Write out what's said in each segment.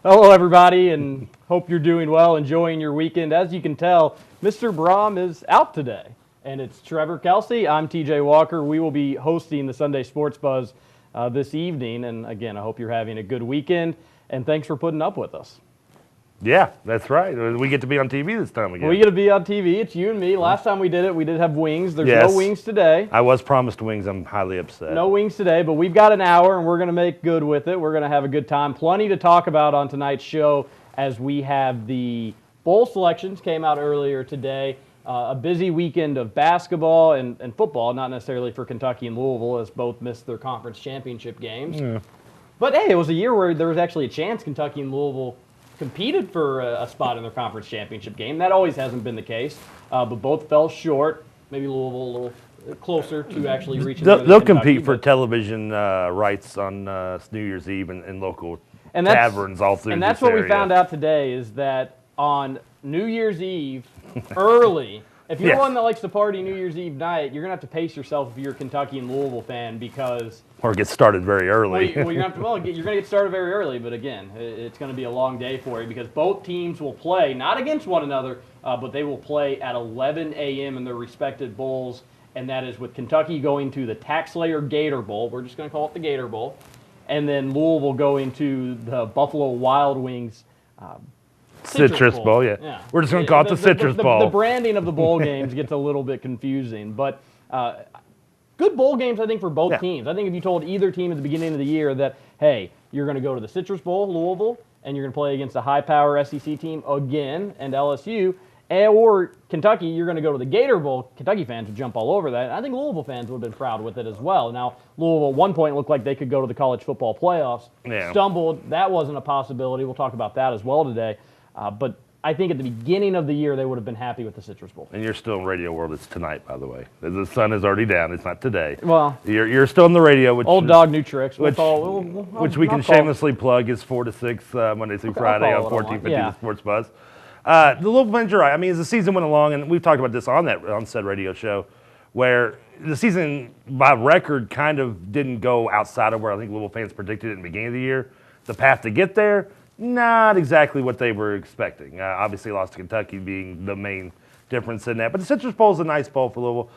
Hello, everybody, and hope you're doing well, enjoying your weekend. As you can tell, Mr. Brom is out today, and it's Trevor Kelsey. I'm TJ Walker. We will be hosting the Sunday Sports Buzz this evening, and again, I hope you're having a good weekend, and thanks for putting up with us. Yeah, that's right. We get to be on TV this time again. We get to be on TV. It's you and me. Last time we did it, we did have wings. There's Yes. no wings today. I was promised wings. I'm highly upset. No wings today, but we've got an hour, and we're going to make good with it. We're going to have a good time. Plenty to talk about on tonight's show as we have the bowl selections came out earlier today. A busy weekend of basketball and football, not necessarily for Kentucky and Louisville, as both missed their conference championship games. Yeah. But, hey, it was a year where there was actually a chance Kentucky and Louisville competed for a spot in their conference championship game. That always hasn't been the case, but both fell short. Maybe Louisville a little closer to actually reaching. They'll compete for television rights on New Year's Eve in local taverns all through. And that's what we found out today is that on New Year's Eve, early. If you're one that likes to party New Year's Eve night, you're gonna have to pace yourself if you're a Kentucky and Louisville fan because. Or get started very early. You're gonna get started very early, but again, it's gonna be a long day for you because both teams will play not against one another, but they will play at 11 a.m. in their respective bowls, and that is with Kentucky going to the TaxSlayer Gator Bowl. We're just gonna call it the Gator Bowl, and then Louisville going to the Buffalo Wild Wings. Citrus Bowl, yeah. We're just going to call it the Citrus Bowl. The branding of the bowl games gets a little bit confusing, but good bowl games, I think, for both teams. I think if you told either team at the beginning of the year that, hey, you're going to go to the Citrus Bowl, Louisville, and you're going to play against a high-power SEC team again, and LSU, or Kentucky, you're going to go to the Gator Bowl, Kentucky fans would jump all over that. I think Louisville fans would have been proud with it as well. Now, Louisville at one point looked like they could go to the college football playoffs. Yeah. Stumbled. That wasn't a possibility. We'll talk about that as well today. But I think at the beginning of the year, they would have been happy with the Citrus Bowl. And you're still in Radio World. It's tonight, by the way. The sun is already down. It's not today. Well, you're still in the radio. Which old dog, new tricks. Which we can shamelessly plug is 4 to 6 Monday through Friday on 1450 The Sports Buzz. The Louisville fans are right. I mean, as the season went along, and we've talked about this on said radio show, where the season by record kind of didn't go outside of where I think Louisville fans predicted it in the beginning of the year. The path to get there. Not exactly what they were expecting. Obviously, lost to Kentucky being the main difference in that. But the Citrus Bowl is a nice bowl for Louisville.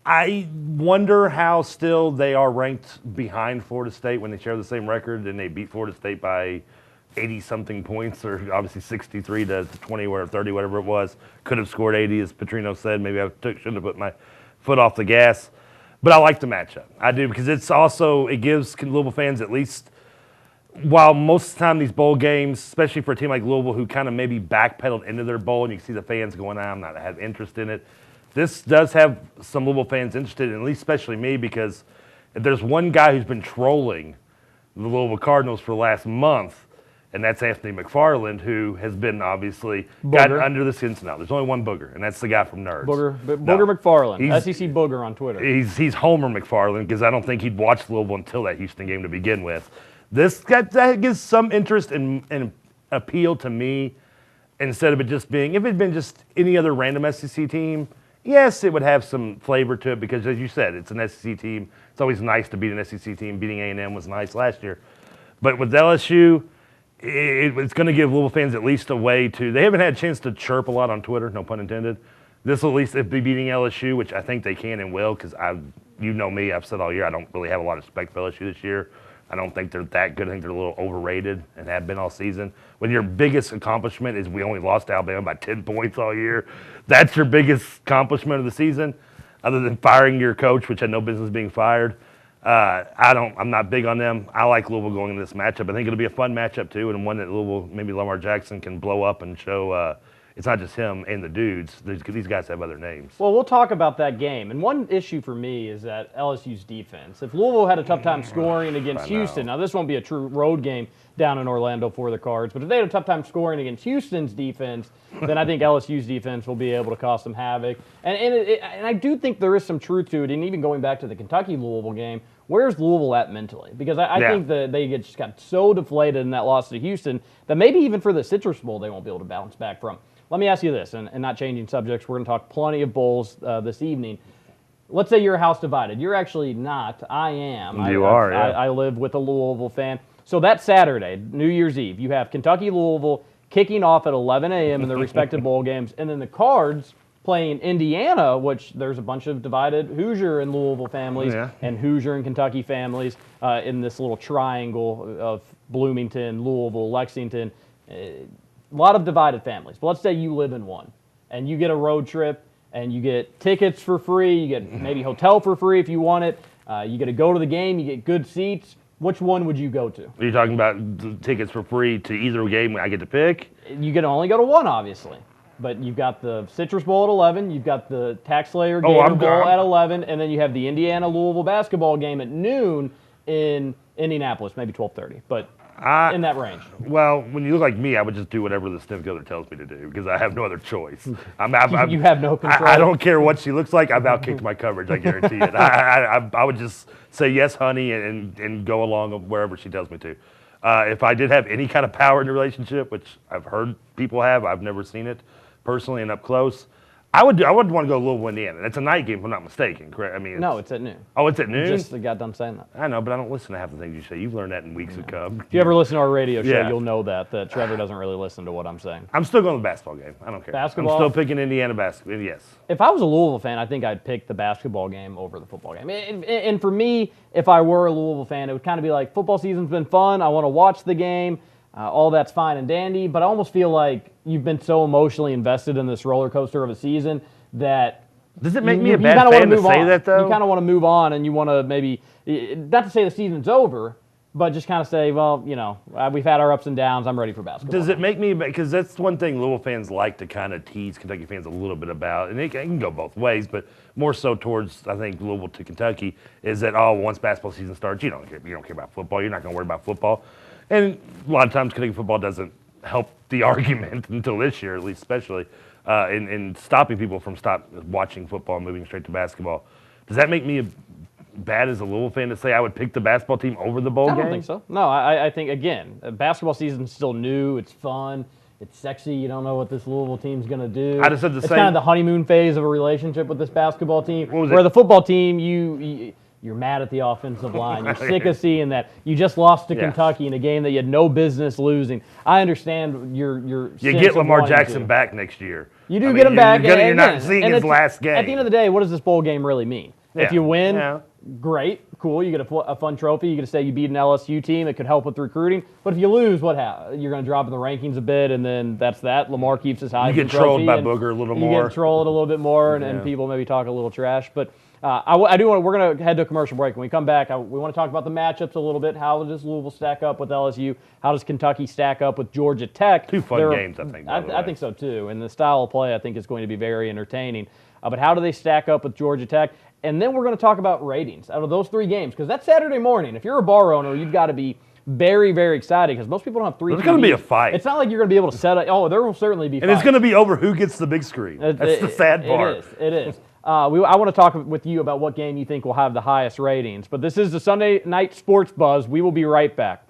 I wonder how still they are ranked behind Florida State when they share the same record and they beat Florida State by 80-something points, or obviously 63 to 20 or 30, whatever it was. Could have scored 80, as Petrino said. Maybe I shouldn't have put my foot off the gas. But I like the matchup. I do, because it gives Louisville fans at least. While most of the time these bowl games, especially for a team like Louisville who kind of maybe backpedaled into their bowl and you can see the fans going, I'm not have interest in it. This does have some Louisville fans interested, at least especially me, because if there's one guy who's been trolling the Louisville Cardinals for the last month, and that's Anthony McFarland, who has been obviously gotten under the skin. Now, there's only one booger, and that's the guy from Nerds. Booger McFarland, SEC Booger on Twitter. He's Homer McFarland, because I don't think he'd watched Louisville until that Houston game to begin with. That gives some interest and appeal to me, instead of it just being, if it had been just any other random SEC team, yes, it would have some flavor to it because, as you said, it's an SEC team. It's always nice to beat an SEC team. Beating A&M was nice last year. But with LSU, it's going to give Louisville fans at least a way to, they haven't had a chance to chirp a lot on Twitter, no pun intended. This will at least, if they're beating LSU, which I think they can and will, because you know me, I've said all year, I don't really have a lot of respect for LSU this year. I don't think they're that good. I think they're a little overrated and have been all season. When your biggest accomplishment is we only lost to Alabama by 10 points all year, that's your biggest accomplishment of the season, other than firing your coach, which had no business being fired. I'm not big on them. I like Louisville going into this matchup. I think it'll be a fun matchup too, and one that Louisville, maybe Lamar Jackson can blow up and show it's not just him and the dudes. These guys have other names. Well, we'll talk about that game. And one issue for me is that LSU's defense. If Louisville had a tough time scoring against Houston, now this won't be a true road game down in Orlando for the Cards, but if they had a tough time scoring against Houston's defense, then I think LSU's defense will be able to cause some havoc. And I do think there is some truth to it, and even going back to the Kentucky-Louisville game, where's Louisville at mentally? Because I think that they just got so deflated in that loss to Houston that maybe even for the Citrus Bowl they won't be able to bounce back from. Let me ask you this, and not changing subjects, we're going to talk plenty of bowls this evening. Let's say you're a house divided. You're actually not. I am. You are, yeah. I live with a Louisville fan. So that Saturday, New Year's Eve, you have Kentucky-Louisville kicking off at 11 a.m. in their respective bowl games, and then the Cards playing Indiana, which there's a bunch of divided Hoosier and Louisville families and Hoosier and Kentucky families in this little triangle of Bloomington, Louisville, Lexington. A lot of divided families. But let's say you live in one, and you get a road trip, and you get tickets for free, you get maybe hotel for free if you want it, you get to go to the game, you get good seats. Which one would you go to? Are you talking about the tickets for free to either game I get to pick? You can only go to one, obviously. But you've got the Citrus Bowl at 11, you've got the TaxSlayer Gator Bowl at 11, and then you have the Indiana-Louisville basketball game at noon in Indianapolis, maybe 12:30. But in that range. Well, when you look like me, I would just do whatever the significant other tells me to do because I have no other choice. You have no control. I don't care what she looks like. I've outkicked my coverage. I guarantee it. I would just say yes, honey, and go along wherever she tells me to. If I did have any kind of power in the relationship, which I've heard people have, I've never seen it personally and up close. I would want to go to Louisville, Indiana. It's a night game, if I'm not mistaken, correct? I mean, no, it's at noon. Oh, it's at noon? Just got done saying that. I know, but I don't listen to half the things you say. You've learned that in weeks to come. If you ever listen to our radio show, you'll know that Trevor doesn't really listen to what I'm saying. I'm still going to the basketball game. I don't care. Basketball? I'm still picking Indiana basketball, yes. If I was a Louisville fan, I think I'd pick the basketball game over the football game. And for me, if I were a Louisville fan, it would kind of be like, football season's been fun. I want to watch the game. All that's fine and dandy, but I almost feel like you've been so emotionally invested in this roller coaster of a season that does it make me a bad fan to say that, though? You kind of want to move on, and you want to maybe, not to say the season's over, but just kind of say, well, you know, we've had our ups and downs. I'm ready for basketball. Does it make me, because that's one thing Louisville fans like to kind of tease Kentucky fans a little bit about, and it can go both ways, but more so towards, I think, Louisville to Kentucky, is that, once basketball season starts, you don't care about football. You're not going to worry about football. And a lot of times Kentucky football doesn't help the argument until this year, at least especially, in stopping people from watching football and moving straight to basketball. Does that make me bad as a Louisville fan to say I would pick the basketball team over the bowl game? I don't think so. No, I think, again, basketball season's still new. It's fun. It's sexy. You don't know what this Louisville team's going to do. I just said the same. It's kind of the honeymoon phase of a relationship with this basketball team. Where the football team, you're mad at the offensive line. You're sick of seeing that. You just lost to Kentucky in a game that you had no business losing. I understand your You get Lamar Jackson back next year. You do get him back. You're not seeing his last game. At the end of the day, what does this bowl game really mean? If you win, great, cool. You get a fun trophy. You get to say you beat an LSU team. It could help with recruiting. But if you lose, what happens? You're going to drop in the rankings a bit, and then that's that. Lamar keeps his Heisman trophy. You get trolled by Booger a little more. You get trolled a little bit more, and people maybe talk a little trash. But I do want. We're going to head to a commercial break. When we come back, we want to talk about the matchups a little bit. How does Louisville stack up with LSU? How does Kentucky stack up with Georgia Tech? Two fun games, I think. I think so too. And the style of play, I think, is going to be very entertaining. But how do they stack up with Georgia Tech? And then we're going to talk about ratings out of those three games, because that's Saturday morning. If you're a bar owner, you've got to be very, very excited, because most people don't have three. There's going to be a fight. It's not like you're going to be able to set up. Oh, there will certainly be. And it's going to be over who gets the big screen. That's the sad part. It is. I want to talk with you about what game you think will have the highest ratings. But this is the Sunday Night Sports Buzz. We will be right back.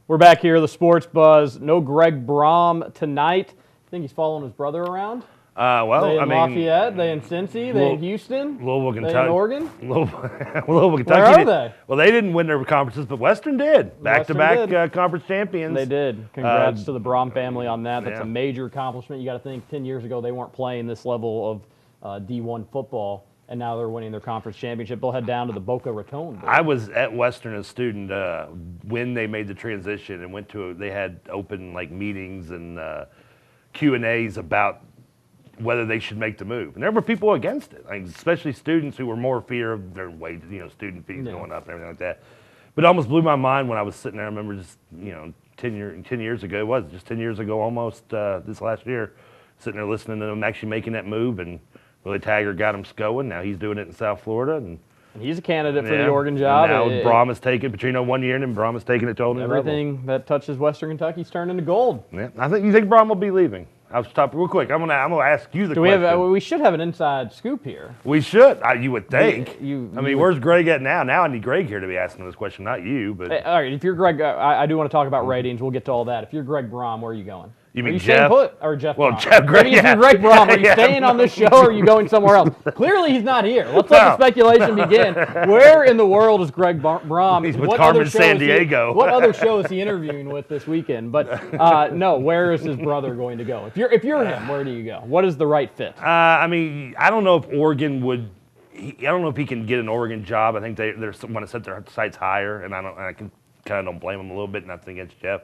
We're back here, the Sports Buzz. No Greg Brom tonight. I think he's following his brother around. They in Lafayette, they in Cincy, they in Houston, Louisville, Kentucky, they in Oregon. Louisville, Kentucky. Where are they? Well, they didn't win their conferences, but Western did. Back-to-back conference champions. They did. Congrats to the Brom family on that. That's a major accomplishment. You got to think 10 years ago they weren't playing this level of D1 football, and now they're winning their conference championship. They'll head down to the Boca Raton. I was at Western as a student when they made the transition and went to. They had open meetings and Q&As about whether they should make the move. And there were people against it, especially students who were more fear of their wage, student fees going up and everything like that. But it almost blew my mind when I was sitting there. I remember just, 10 years ago, it was just 10 years ago almost this last year, sitting there listening to them actually making that move. And Willie Taggart got him going. Now he's doing it in South Florida. And he's a candidate for the Oregon job. And now Brom has taken Petrino 1 year, and then Brom has taken it to whole new level. Everything that touches Western Kentucky's turned into gold. Yeah, you think Brom will be leaving? I'll stop real quick. I'm gonna ask you the question. We should have an inside scoop here. We should. You would think. Where's Greg at now? Now I need Greg here to be asking this question, not you. But all right, if you're Greg, I do want to talk about ratings. We'll get to all that. If you're Greg Brom, where are you going? You mean are you Jeff? staying put or Jeff? Well, Brom? Jeff, Maybe it's Greg Brom. Are you staying on this show or are you going somewhere else? Clearly, he's not here. Let's let the speculation begin. Where in the world is Greg Brom? He's with Carmen Sandiego. What other show is he interviewing with this weekend? But no, where is his brother going to go? If you're him, where do you go? What is the right fit? I mean, I don't know if Oregon would. I don't know if he can get an Oregon job. I think they want to set their sights higher, and I can kind of don't blame him a little bit. Nothing against Jeff.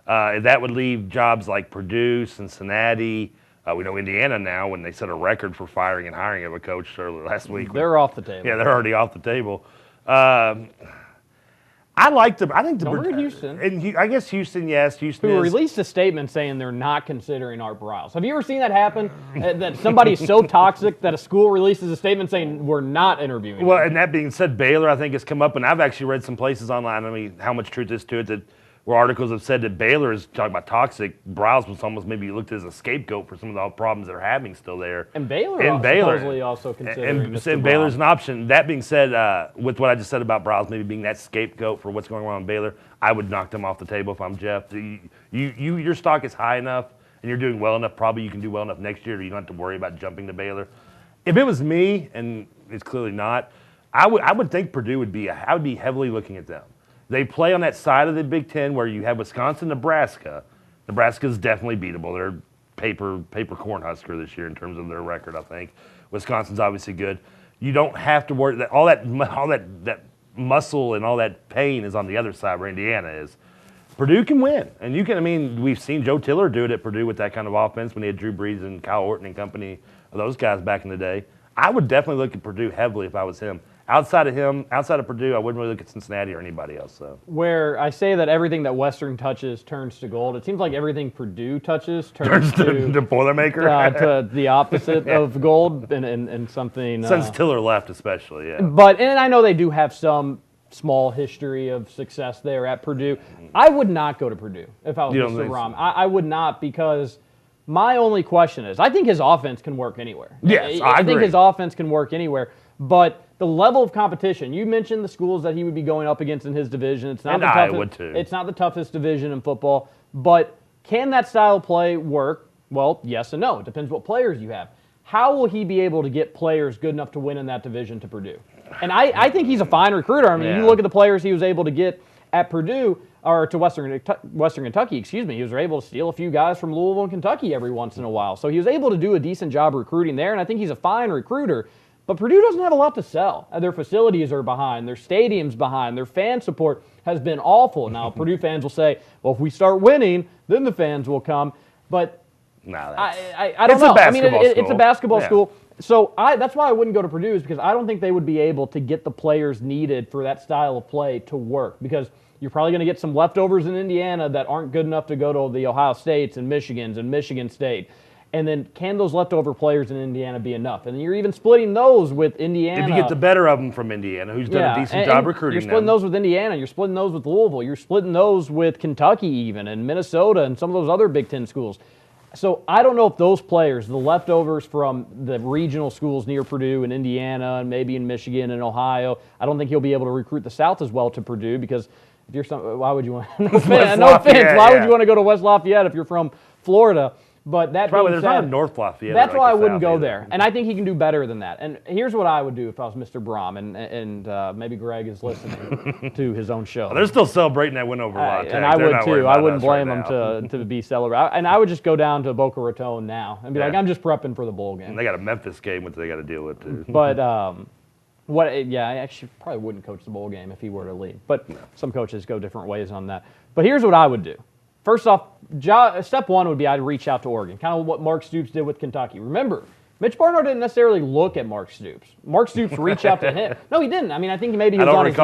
That would leave jobs like Purdue, Cincinnati. We know Indiana now, when they set a record for firing and hiring of a coach earlier last week. They're off the table. Yeah, they're already off the table. I like them. I think the Houston. And I guess Houston, yes, Houston. Who released a statement saying they're not considering Art Briles. Have you ever seen that happen? That somebody's so toxic that a school releases a statement saying we're not interviewing. Well, and that being said, Baylor I think has come up, and I've actually read some places online. I mean, how much truth is to it that where articles have said that Baylor is talking about toxic. Briles was almost maybe looked as a scapegoat for some of the problems they're having still there. And Baylor supposedly also considering and Baylor's an option. That being said, with what I just said about Briles maybe being that scapegoat for what's going on in Baylor, I would knock them off the table if I'm Jeff. Your stock is high enough and you're doing well enough, probably you can do well enough next year, you don't have to worry about jumping to Baylor. If it was me, and it's clearly not, I would think Purdue would be. I would be heavily looking at them. They play on that side of the Big Ten where you have Wisconsin, Nebraska. Nebraska's definitely beatable. They're paper Cornhusker this year in terms of their record, I think. Wisconsin's obviously good. You don't have to worry that all that muscle and all that pain is on the other side where Indiana is. Purdue can win, and you can. I mean, we've seen Joe Tiller do it at Purdue with that kind of offense when he had Drew Brees and Kyle Orton and company of those guys back in the day. I would definitely look at Purdue heavily if I was him. Outside of Purdue, I wouldn't really look at Cincinnati or anybody else. So. Where I say that everything that Western touches turns to gold, it seems like everything Purdue touches turns to Boilermaker. To the opposite of gold and something. Since Tiller left, especially, yeah. And I know they do have some small history of success there at Purdue. I would not go to Purdue if I was Mr. Brom. So? I would not, because my only question is, I think his offense can work anywhere. Yes, I agree. think his offense can work anywhere, but the level of competition, you mentioned the schools that he would be going up against in his division. It's not It's not the toughest division in football, but can that style of play work? Well, yes and no. It depends what players you have. How will he be able to get players good enough to win in that division to Purdue? And I think he's a fine recruiter. I mean, you look at the players he was able to get at Purdue, or to Western Kentucky, excuse me. He was able to steal a few guys from Louisville and Kentucky every once in a while. So he was able to do a decent job recruiting there, and I think he's a fine recruiter. But Purdue doesn't have a lot to sell. Their facilities are behind. Their stadium's behind. Their fan support has been awful. Now, Purdue fans will say, well, if we start winning, then the fans will come. But I don't know. I mean, it's a basketball school. So that's why I wouldn't go to Purdue, is because I don't think they would be able to get the players needed for that style of play to work. Because you're probably going to get some leftovers in Indiana that aren't good enough to go to the Ohio States and Michigans and Michigan State. And then can those leftover players in Indiana be enough? And you're even splitting those with Indiana. If you get the better of them from Indiana, who's done a decent job recruiting You're splitting those with Indiana. You're splitting those with Louisville. You're splitting those with Kentucky even, and Minnesota and some of those other Big Ten schools. So I don't know if those players, the leftovers from the regional schools near Purdue and Indiana and maybe in Michigan and Ohio, I don't think he'll be able to recruit the South as well to Purdue, because if you're why would you want no offense, why would you want to go to West Lafayette if you're from Florida? But that probably there's not a North Lafayette. That's why I wouldn't go there. And I think he can do better than that. And here's what I would do if I was Mr. Brom, and maybe Greg is listening to his own show. They're still celebrating that win over La Tech. And I would too. I wouldn't blame them to be celebrating. And I would just go down to Boca Raton now and be like, I'm just prepping for the bowl game. And they got a Memphis game which they got to deal with too. But I actually probably wouldn't coach the bowl game if he were to leave. But some coaches go different ways on that. But here's what I would do. First off, step one would be I'd reach out to Oregon, kind of what Mark Stoops did with Kentucky. Remember, Mitch Barnhart didn't necessarily look at Mark Stoops. Mark Stoops reached out to him. No, he didn't. I mean, I think maybe he was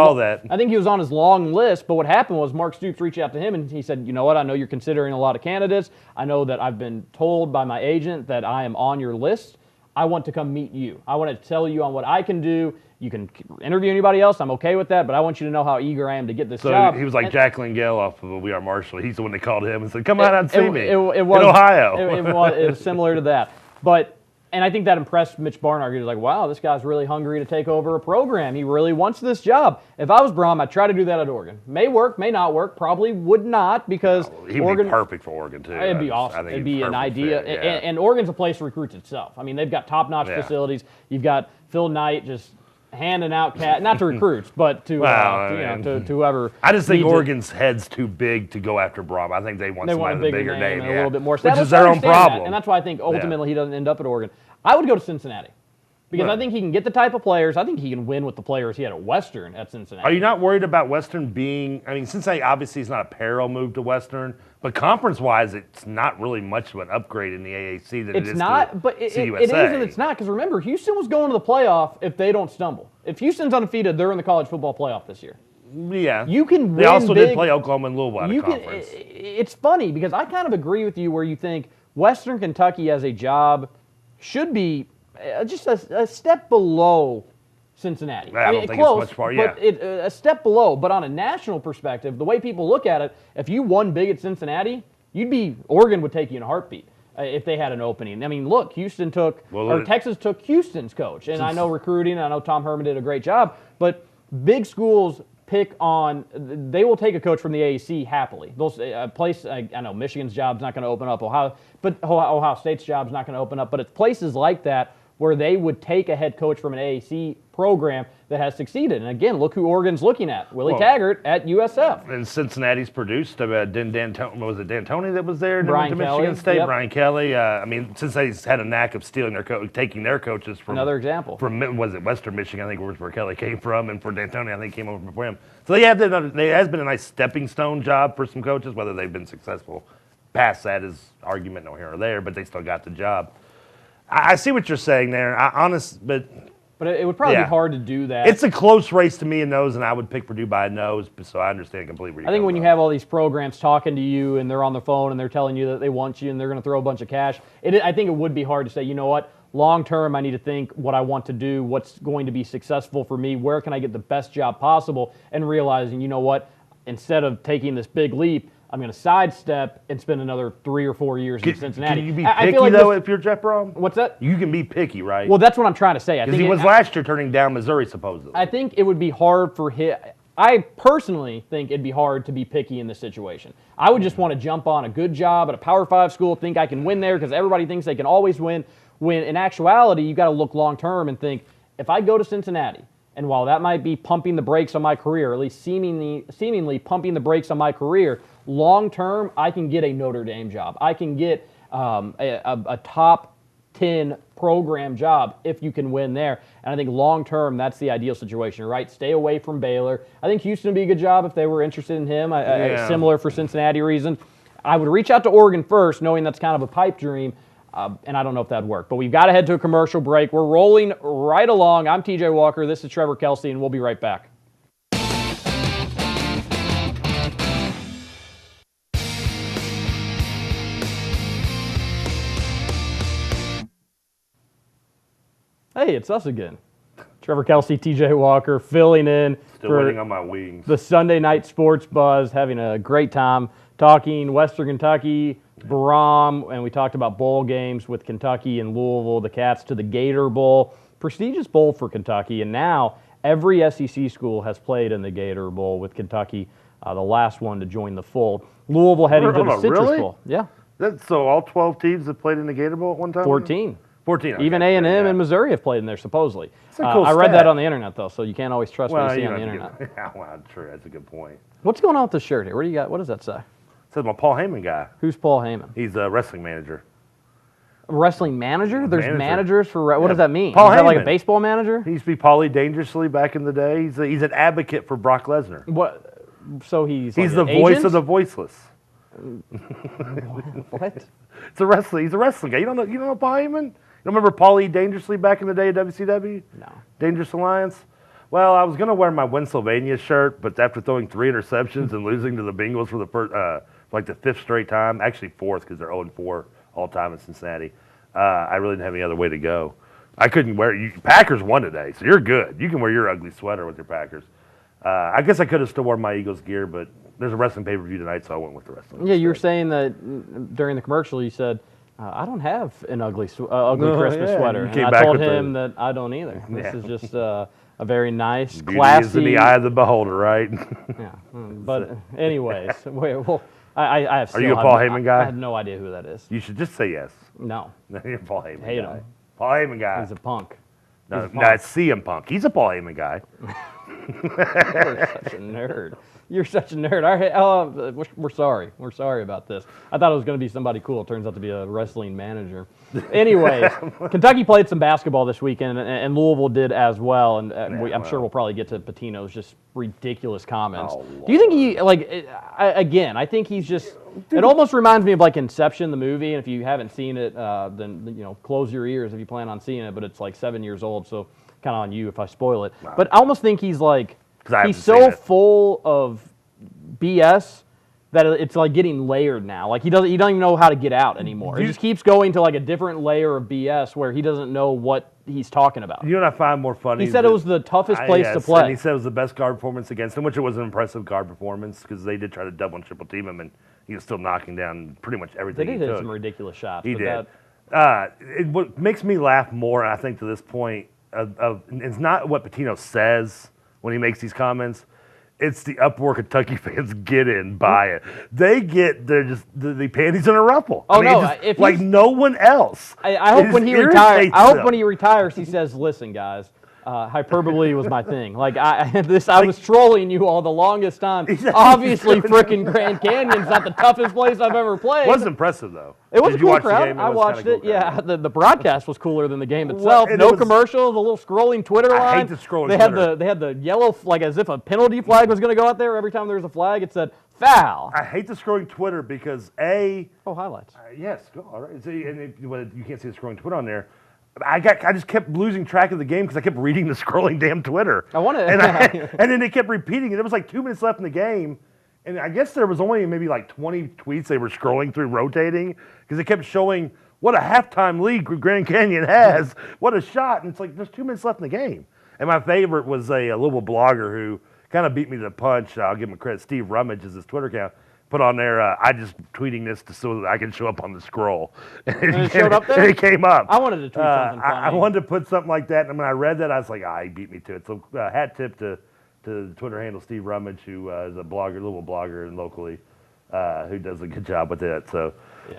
I think he was on his long list, but what happened was Mark Stoops reached out to him and he said, you know what, I know you're considering a lot of candidates. I know that I've been told by my agent that I am on your list. I want to come meet you. I want to tell you on what I can do. You can interview anybody else. I'm okay with that, but I want you to know how eager I am to get this job. So he was like Jacqueline Gale off of We Are Marshall. He's the one that called him and said, come out and see me in Ohio. It was similar to that. But And I think that impressed Mitch Barnard. He was like, wow, this guy's really hungry to take over a program. He really wants this job. If I was Brom, I'd try to do that at Oregon. May work, may not work. Probably would not because he'd Oregon, be perfect for Oregon, too. It'd be awesome. It'd be an idea. Fit, yeah. And Oregon's a place that recruits itself. I mean, they've got top-notch facilities. You've got Phil Knight just handing out not to recruits, but to to whoever. I just think Oregon's head's too big to go after Brom. I think they want somebody with a bigger name, and a little bit more. Which is their own problem. And that's why I think ultimately he doesn't end up at Oregon. I would go to Cincinnati because I think he can get the type of players. I think he can win with the players he had at Western at Cincinnati. Are you not worried about Western being? I mean, Cincinnati obviously is not a parallel move to Western, but conference-wise, it's not really much of an upgrade in the AAC that it is to but it is and it's not because remember, Houston was going to the playoff if they don't stumble. If Houston's undefeated, they're in the college football playoff this year. Yeah, you can win. They also big. Did play Oklahoma and Louisville out of conference. It's funny because I kind of agree with you where you think Western Kentucky as a job should be just a step below Cincinnati. I don't think close, it's much far, but a step below. But on a national perspective, the way people look at it, if you won big at Cincinnati, Oregon would take you in a heartbeat if they had an opening. I mean, look, Texas took Houston's coach, and I know recruiting. I know Tom Herman did a great job, but big schools they will take a coach from the AAC happily. I know Michigan's job's not going to open up, Ohio State's job's not going to open up, but it's places like that where they would take a head coach from an AAC program that has succeeded. And again, look who Oregon's looking at. Willie Taggart at USF. And Cincinnati's produced. Was it D'Antoni that was there? Brian Kelly. Michigan State. Yep. Brian Kelly. Cincinnati's had a knack of stealing taking their coaches from. Another example. From, was it Western Michigan, I think was where Kelly came from, and for D'Antoni, I think came over from him. So it has been a nice stepping stone job for some coaches, whether they've been successful. Past that is argument no here or there, but they still got the job. I see what you're saying there. But it would probably be hard to do that. It's a close race to me and nose, and I would pick Purdue by a nose, so I understand completely. I think when you have all these programs talking to you and they're on the phone and they're telling you that they want you and they're going to throw a bunch of cash, I think it would be hard to say, you know what, long term I need to think what I want to do, what's going to be successful for me, where can I get the best job possible, and realizing, you know what, instead of taking this big leap, I'm going to sidestep and spend another 3 or 4 years in Cincinnati. Can you be picky, though, if you're Jeff Brom? What's that? You can be picky, right? Well, that's what I'm trying to say. Because he was last year turning down Missouri, supposedly. I think it would be hard for him. I personally think it'd be hard to be picky in this situation. I would just want to jump on a good job at a Power 5 school, think I can win there because everybody thinks they can always win. When in actuality, you've got to look long term and think, if I go to Cincinnati, and while that might be pumping the brakes on my career, at least seemingly pumping the brakes on my career, long term, I can get a Notre Dame job. I can get a top 10 program job if you can win there. And I think long term, that's the ideal situation, right? Stay away from Baylor. I think Houston would be a good job if they were interested in him. Similar for Cincinnati reasons. I would reach out to Oregon first, knowing that's kind of a pipe dream. And I don't know if that'd work. But we've got to head to a commercial break. We're rolling right along. I'm TJ Walker. This is Trevor Kelsey, and we'll be right back. Hey, it's us again. Trevor Kelsey, TJ Walker, filling in. Still waiting on my wings. The Sunday Night Sports Buzz, having a great time talking Western Kentucky, Brom, and we talked about bowl games with Kentucky and Louisville, the Cats to the Gator Bowl. Prestigious bowl for Kentucky, and now every SEC school has played in the Gator Bowl with Kentucky, the last one to join the fold. Louisville heading to the Citrus Bowl. Yeah. So all 12 teams have played in the Gator Bowl at one time? 14. 14. Okay. Even A&M and Missouri have played in there, supposedly. Cool I read that on the internet, though, so you can't always trust what you see on the internet. Yeah, well, true. That's a good point. What's going on with this shirt here? What do you got? What does that say? It says my Paul Heyman guy. Who's Paul Heyman? He's a wrestling manager. A wrestling manager? There's managers for what does that mean? Paul Is that Heyman. like a baseball manager? He used to be Paulie Dangerously back in the day. He's an advocate for Brock Lesnar. What? So he's the voice of the voiceless. What? He's a wrestling guy. You don't know Paul Heyman? You don't remember Paulie Dangerously back in the day at WCW? No. Dangerous Alliance? Well, I was going to wear my Pennsylvania shirt, but after throwing 3 interceptions and losing to the Bengals for the first, like the 5th straight time, actually 4th because they're 0-4 all time in Cincinnati, I really didn't have any other way to go. I couldn't wear it. Packers won today, so you're good. You can wear your ugly sweater with your Packers. I guess I could have still worn my Eagles gear, but there's a wrestling pay-per-view tonight, so I went with the wrestling. Yeah, you were saying that during the commercial, you said, I don't have an ugly Christmas sweater. You came and back I told with him that I don't either. This is just a very nice, Beauty classy. is in the eye of the beholder, right? Yeah. But anyways, well, I have. Are you a Paul Heyman guy? I have no idea who that is. You should just say yes. No. You're a Paul Heyman Hate guy. him. Paul Heyman guy. He's a punk. No, it's CM Punk. He's a Paul Heyman guy. You're such a nerd. You're such a nerd. All right, we're sorry. We're sorry about this. I thought it was going to be somebody cool. It turns out to be a wrestling manager. Anyways, Kentucky played some basketball this weekend, and Louisville did as well. And I'm sure we'll probably get to Pitino's just ridiculous comments. Do you think he, again, I think he's just, it almost reminds me of like Inception, the movie. And if you haven't seen it, then, close your ears if you plan on seeing it. But it's like 7 years old, so kind of on you if I spoil it. But I almost think he's like, he's so full of BS that it's like getting layered now. Like he doesn't even know how to get out anymore. He just keeps going to like a different layer of BS where he doesn't know what he's talking about. You know what I find more funny? He said it was the toughest place to play. And he said it was the best guard performance against him, which it was an impressive guard performance because they did try to double and triple team him, and he was still knocking down pretty much everything he did took. hit some ridiculous shots. He did. What makes me laugh more, I think, to this point, it's not what Pitino says when he makes these comments. It's the uproar Kentucky fans get in by it. They get the panties in a ruffle. Oh, no. Just, like no one else. I hope when he retires, when he retires, he says, listen, guys, hyperbole was my thing. Like I was trolling you all the longest time. Obviously, frickin' Grand Canyon's not the toughest place I've ever played. It was impressive though. It was a cool crowd. I watched it. Yeah, the broadcast was cooler than the game itself. No commercials, a little scrolling Twitter line. I hate the scrolling Twitter. They had the yellow, like as if a penalty flag was going to go out there. Every time there was a flag, it said foul. I hate the scrolling Twitter because highlights. Yes, go all right. So, and you can't see the scrolling Twitter on there. I just kept losing track of the game because I kept reading the scrolling damn Twitter. And then they kept repeating it. There was like 2 minutes left in the game, and I guess there was only maybe like 20 tweets they were scrolling through, rotating, because they kept showing what a halftime lead Grand Canyon has, what a shot, and it's like there's 2 minutes left in the game. And my favorite was a Louisville blogger who kind of beat me to the punch. I'll give him credit. Steve Rummage is his Twitter account. Put on there, I just tweeting this so that I can show up on the scroll. And it showed up there? And it came up. I wanted to tweet something funny. I wanted to put something like that, and when I read that, I was like, he beat me to it. So hat tip to the Twitter handle, Steve Rummage, who is a blogger, Louisville blogger, and locally, who does a good job with it. So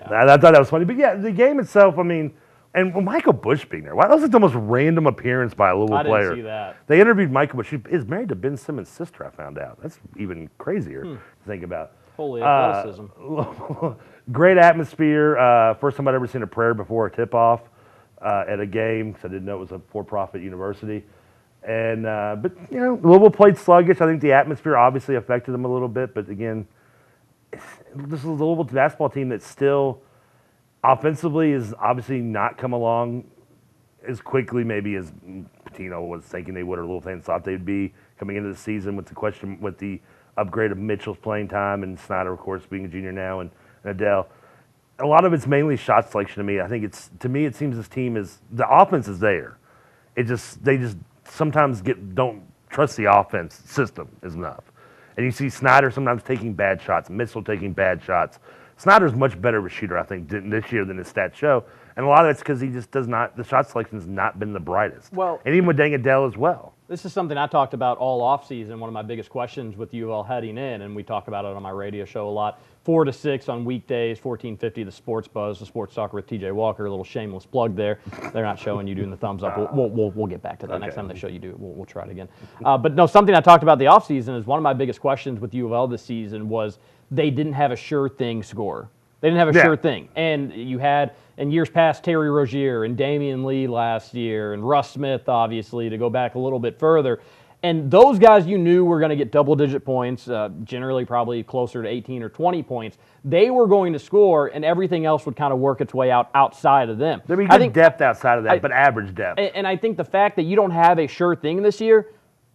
I thought that was funny. But yeah, the game itself, I mean, and Michael Bush being there. Wow, that was like the most random appearance by a Louisville player. I didn't see that. They interviewed Michael Bush. She is married to Ben Simmons' sister, I found out. That's even crazier to think about. Holy athleticism. Great atmosphere. First time I'd ever seen a prayer before a tip-off at a game, because I didn't know it was a for-profit university. And but Louisville played sluggish. I think the atmosphere obviously affected them a little bit. But again, this is a Louisville basketball team that still offensively is obviously not come along as quickly maybe as Pitino was thinking they would, or Louisville fans thought they'd be coming into the season with the upgrade of Mitchell's playing time and Snyder, of course, being a junior now, and Adele. A lot of it's mainly shot selection to me. I think it seems this team is, the offense is there. They just sometimes don't trust the offense system is enough. And you see Snyder sometimes taking bad shots, Mitchell taking bad shots. Snyder's much better of a shooter, I think, this year than his stats show. And a lot of it's because he just does not, the shot selection has not been the brightest. Well, and even with Deng Adele as well. This is something I talked about all offseason, one of my biggest questions with you all heading in, and we talk about it on my radio show a lot. 4 to 6 on weekdays, 1450 The Sports Buzz, the Sports Talker with TJ Walker, a little shameless plug there. They're not showing you doing the thumbs up. We'll get back to that next time they show you do it. We'll try it again. But no, something I talked about the offseason is one of my biggest questions with U of L this season was they didn't have a sure thing score. They didn't have a sure thing. And you had, in years past, Terry Rozier and Damian Lee last year and Russ Smith, obviously, to go back a little bit further. And those guys you knew were going to get double-digit points, generally probably closer to 18 or 20 points. They were going to score, and everything else would kind of work its way out outside of them. There'd be good depth outside of that, but average depth. And I think the fact that you don't have a sure thing this year,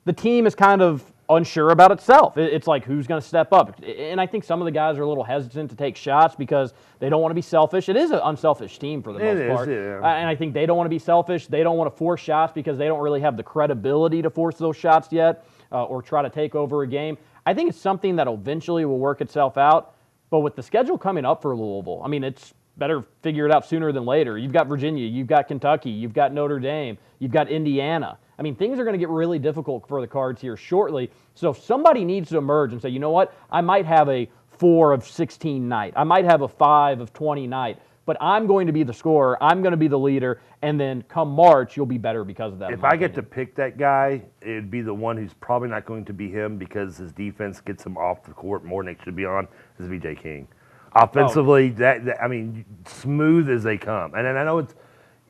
the team is kind of unsure about itself. It's like, who's going to step up? And I think some of the guys are a little hesitant to take shots because they don't want to be selfish. It is an unselfish team for the most part. And I think they don't want to be selfish. They don't want to force shots because they don't really have the credibility to force those shots yet or try to take over a game. I think it's something that eventually will work itself out. But with the schedule coming up for Louisville, I mean, it's better figure it out sooner than later. You've got Virginia, you've got Kentucky, you've got Notre Dame, you've got Indiana. I mean, things are going to get really difficult for the Cards here shortly. So somebody needs to emerge and say, you know what, I might have a 4 of 16 night. I might have a 5 of 20 night. But I'm going to be the scorer. I'm going to be the leader. And then come March, you'll be better because of that. If I get to pick that guy, it'd be the one who's probably not going to be him because his defense gets him off the court more than it should be on, is VJ King. Offensively, I mean, smooth as they come. And I know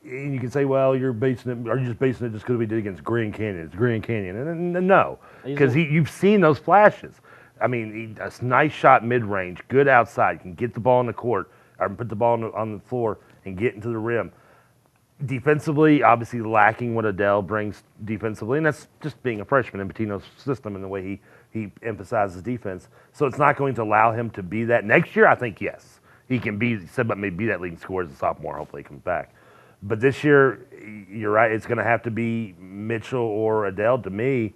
you can say, well, are you just basing it just because we did against Grand Canyon? It's Grand Canyon. And no, because you've seen those flashes. I mean, a nice shot mid-range, good outside, can get the ball in the court, or put the ball on the floor and get into the rim. Defensively, obviously lacking what Adele brings defensively, and that's just being a freshman in Pitino's system and the way he emphasizes defense. So it's not going to allow him to be that. Next year, I think, yes. He can be that leading scorer as a sophomore. Hopefully he comes back. But this year, you're right, it's going to have to be Mitchell or Adele to me.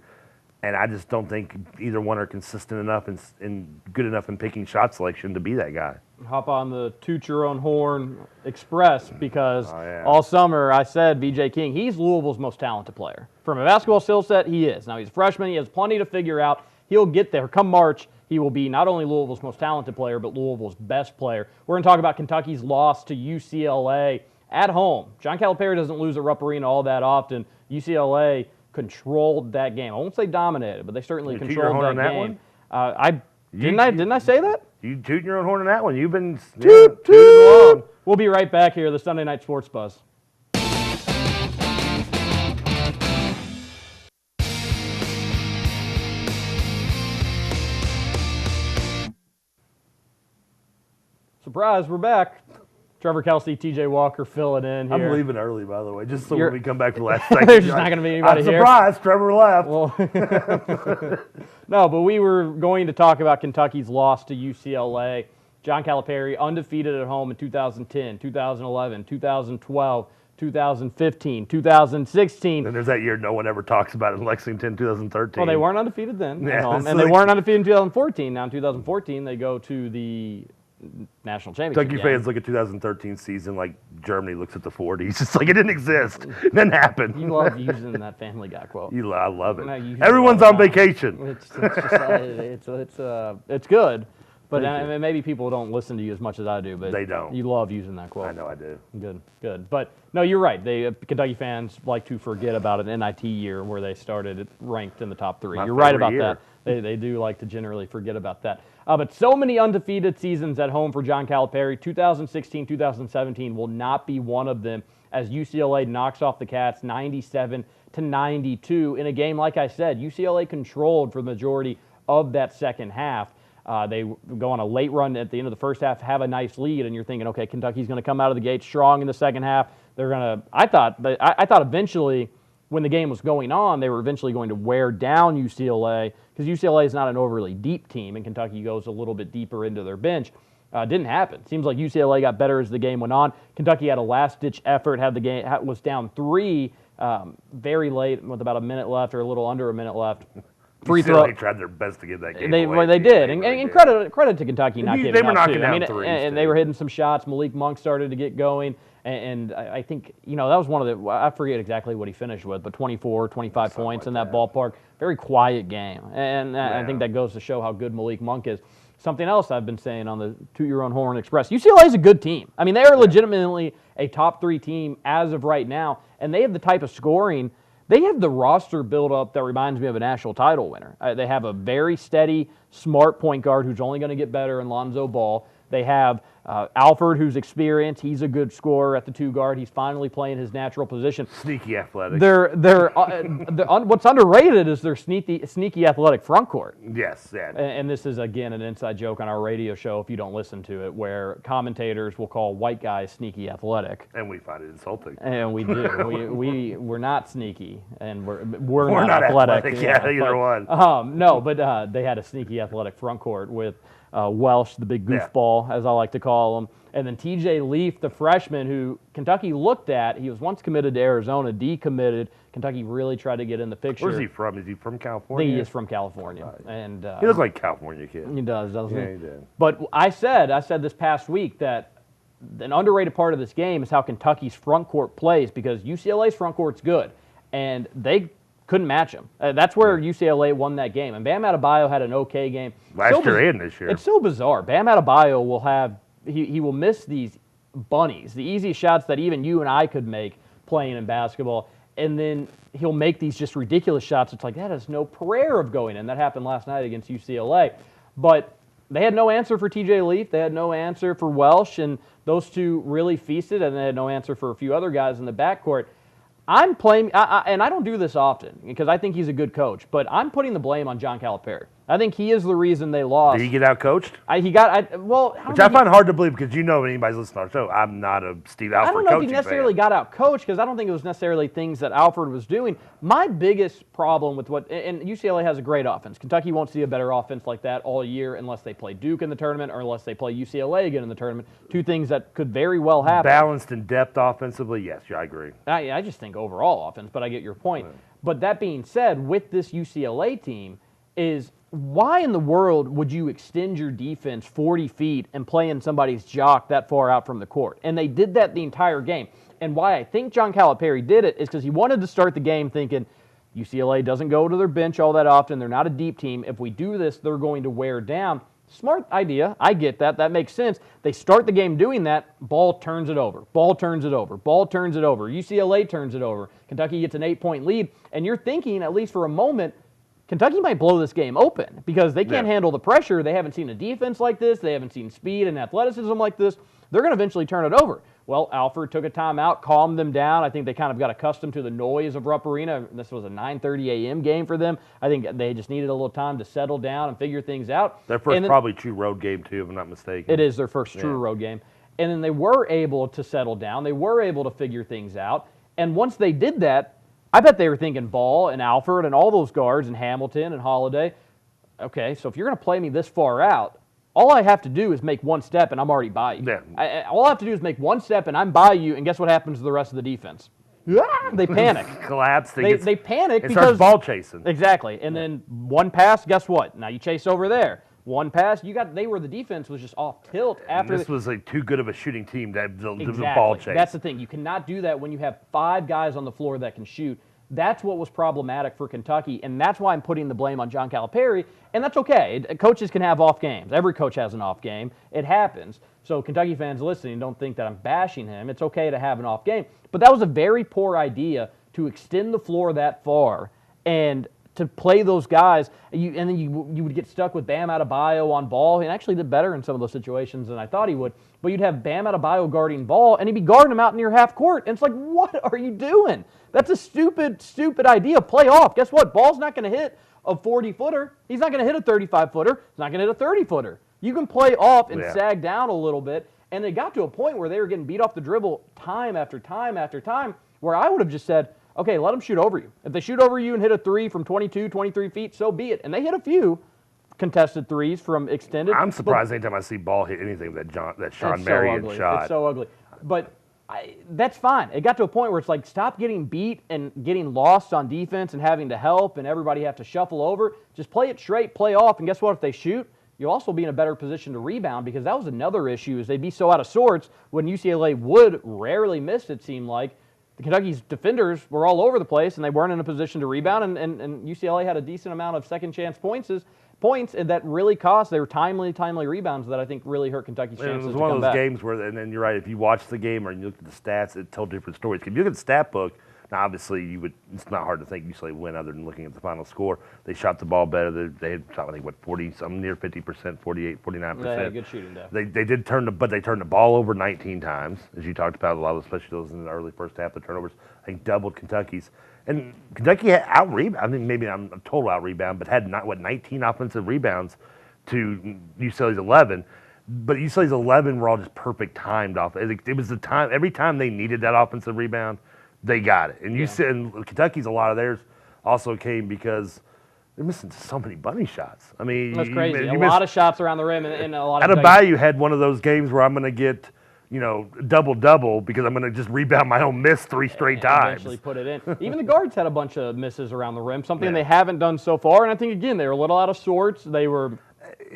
And I just don't think either one are consistent enough and good enough in picking shot selection to be that guy. Hop on the toot your own horn express because all summer I said VJ King, he's Louisville's most talented player. From a basketball skill set, he is. Now he's a freshman. He has plenty to figure out. He'll get there. Come March, he will be not only Louisville's most talented player, but Louisville's best player. We're going to talk about Kentucky's loss to UCLA at home. John Calipari doesn't lose at Rupp Arena all that often. UCLA controlled that game. I won't say dominated, but they certainly controlled that game. Didn't I say that? You tooting your own horn on that one. You've been toot. Long. We'll be right back here, the Sunday Night Sports Buzz. Surprise, we're back. Trevor Kelsey, TJ Walker filling in here. I'm leaving early, by the way, just so when we come back for the last second. There's just not going to be anybody here. Surprise, Trevor left. Well, no, but we were going to talk about Kentucky's loss to UCLA. John Calipari, undefeated at home in 2010, 2011, 2012, 2015, 2016. And there's that year no one ever talks about in Lexington, 2013. Well, they weren't undefeated then at home, and they weren't undefeated in 2014. Now in 2014, they go to the national championship. Kentucky fans look at 2013 season like Germany looks at the 40s. It's like it didn't exist. It didn't happen. You love using that Family Guy quote. I love it. Everyone's on vacation. It's good. But maybe people don't listen to you as much as I do. But they don't. You love using that quote. I know I do. Good. But no, you're right. Kentucky fans like to forget about an NIT year where they started ranked in the top 3. You're right about that. They do like to generally forget about that. But so many undefeated seasons at home for John Calipari. 2016, 2017 will not be one of them as UCLA knocks off the Cats 97-92 in a game, like I said, UCLA controlled for the majority of that second half. They go on a late run at the end of the first half, have a nice lead, and you're thinking, okay, Kentucky's going to come out of the gate strong in the second half. They're going to. I thought eventually, when the game was going on, they were eventually going to wear down UCLA because UCLA is not an overly deep team, and Kentucky goes a little bit deeper into their bench. Didn't happen. Seems like UCLA got better as the game went on. Kentucky had a last-ditch effort, was down 3 very late with about a minute left or a little under a minute left. Free throw. They tried their best to get that game away. They did, and credit to Kentucky not giving up. They were knocking down threes. And they were hitting some shots. Malik Monk started to get going, and I think that was one of the. I forget exactly what he finished with, but 24, 25 points in that ballpark. Very quiet game, and I think that goes to show how good Malik Monk is. Something else I've been saying on the Toot Your Own Horn Express, UCLA is a good team. I mean, they are legitimately a top 3 team as of right now, and they have the type of scoring. They have the roster build up that reminds me of a national title winner. They have a very steady, smart point guard who's only going to get better in Lonzo Ball. They have Alford, who's experienced. He's a good scorer at the 2 guard. He's finally playing his natural position. Sneaky athletic. What's underrated is their sneaky athletic front court. Yes, yeah. And this is, again, an inside joke on our radio show if you don't listen to it, where commentators will call white guys sneaky athletic. And we find it insulting. And we do. We're not sneaky, and we're not athletic. Yeah, either one. No, but they had a sneaky athletic front court with Welsh, the big goofball, as I like to call him. And then TJ Leaf, the freshman who Kentucky looked at. He was once committed to Arizona, decommitted. Kentucky really tried to get in the picture. Where's he from? Is he from California? He is from California. Right. And he looks like a California kid. He does, doesn't he? Yeah, he did. But I said this past week that an underrated part of this game is how Kentucky's front court plays, because UCLA's front court's good, and they couldn't match him. That's where UCLA won that game. And Bam Adebayo had an okay game. Last year and this year. It's so bizarre. Bam Adebayo will have he will miss these bunnies, the easy shots that even you and I could make playing in basketball, and then he'll make these just ridiculous shots. It's like, that has no prayer of going in. That happened last night against UCLA. But they had no answer for TJ Leaf. They had no answer for Welsh, and those two really feasted, and they had no answer for a few other guys in the backcourt. I'm playing, and I don't do this often because I think he's a good coach, but I'm putting the blame on John Calipari. I think he is the reason they lost. Did he get out coached? Which I find hard to believe, because anybody's listening to our show, I'm not a Steve Alford coaching fan. I don't know if he necessarily got out coached, because I don't think it was necessarily things that Alford was doing. My biggest problem with and UCLA has a great offense. Kentucky won't see a better offense like that all year unless they play Duke in the tournament or unless they play UCLA again in the tournament. Two things that could very well happen. Balanced and depth offensively, yes, I agree. I just think overall offense, but I get your point. Right. But that being said, with this UCLA team is, why in the world would you extend your defense 40 feet and play in somebody's jock that far out from the court? And they did that the entire game. And why I think John Calipari did it is because he wanted to start the game thinking, UCLA doesn't go to their bench all that often. They're not a deep team. If we do this, they're going to wear down. Smart idea. I get that. That makes sense. They start the game doing that. Ball turns it over. Ball turns it over. Ball turns it over. UCLA turns it over. Kentucky gets an 8-point lead. And you're thinking, at least for a moment, Kentucky might blow this game open because they can't handle the pressure. They haven't seen a defense like this. They haven't seen speed and athleticism like this. They're going to eventually turn it over. Well, Alford took a timeout, calmed them down. I think they kind of got accustomed to the noise of Rupp Arena. This was a 9:30 a.m. game for them. I think they just needed a little time to settle down and figure things out. Their first probably true road game, too, if I'm not mistaken. It is their first true road game. And then they were able to settle down. They were able to figure things out. And once they did that, I bet they were thinking Ball and Alford and all those guards and Hamilton and Holiday. Okay, so if you're going to play me this far out, all I have to do is make one step and I'm already by you. Yeah. All I have to do is make one step and I'm by you, and guess what happens to the rest of the defense? They panic. Collapse. They panic because starts ball chasing. Exactly. And then one pass, guess what? Now you chase over there. One pass, the defense was just off tilt after. This was like too good of a shooting team that the ball chase. That's the thing. You cannot do that when you have 5 guys on the floor that can shoot. That's what was problematic for Kentucky, and that's why I'm putting the blame on John Calipari, and that's okay. Coaches can have off games. Every coach has an off game. It happens. So Kentucky fans listening, don't think that I'm bashing him. It's okay to have an off game. But that was a very poor idea to extend the floor that far and to play those guys, and then you would get stuck with Bam Adebayo on Ball. He actually did better in some of those situations than I thought he would. But you'd have Bam Adebayo guarding Ball, and he'd be guarding him out near half court. And it's like, what are you doing? That's a stupid, stupid idea. Play off. Guess what? Ball's not going to hit a 40-footer. He's not going to hit a 35-footer. He's not going to hit a 30-footer. You can play off and sag down a little bit. And it got to a point where they were getting beat off the dribble time after time after time, where I would have just said, okay, let them shoot over you. If they shoot over you and hit a 3 from 22, 23 feet, so be it. And they hit a few contested threes from extended. I'm surprised anytime I see Ball hit anything that Sean Marion shot. It's so ugly. But that's fine. It got to a point where it's like, stop getting beat and getting lost on defense and having to help and everybody have to shuffle over. Just play it straight, play off, and guess what? If they shoot, you'll also be in a better position to rebound, because that was another issue, is they'd be so out of sorts when UCLA would rarely miss, it seemed like. The Kentucky's defenders were all over the place, and they weren't in a position to rebound, and UCLA had a decent amount of second-chance points, and that really cost. They were timely rebounds that I think really hurt Kentucky's chances to come back. It was one of those games where, and then you're right, if you watch the game or you look at the stats, it tells different stories. If you look at the stat book, now obviously it's not hard to think UCLA win other than looking at the final score. They shot the ball better. They had shot, I think, 40-something, near 50%, 48, 49%. They had a good shooting day. They did but they turned the ball over 19 times, as you talked about, a lot of, especially those in the early first half, the turnovers, I think doubled Kentucky's. And Kentucky had out-rebound, I think maybe I'm a total out-rebound, but had 19 offensive rebounds to UCLA's 11. But UCLA's 11 were all just perfect timed off. It was the time, every time they needed that offensive rebound, they got it. And and Kentucky's, a lot of theirs also came because they're missing so many bunny shots. I mean, that's crazy. A lot of shots around the rim, and a lot of. Adebayo had one of those games where I'm going to get, double because I'm going to just rebound my own miss 3 straight times. Eventually put it in. Even the guards had a bunch of misses around the rim, something they haven't done so far. And I think, again, they were a little out of sorts. They were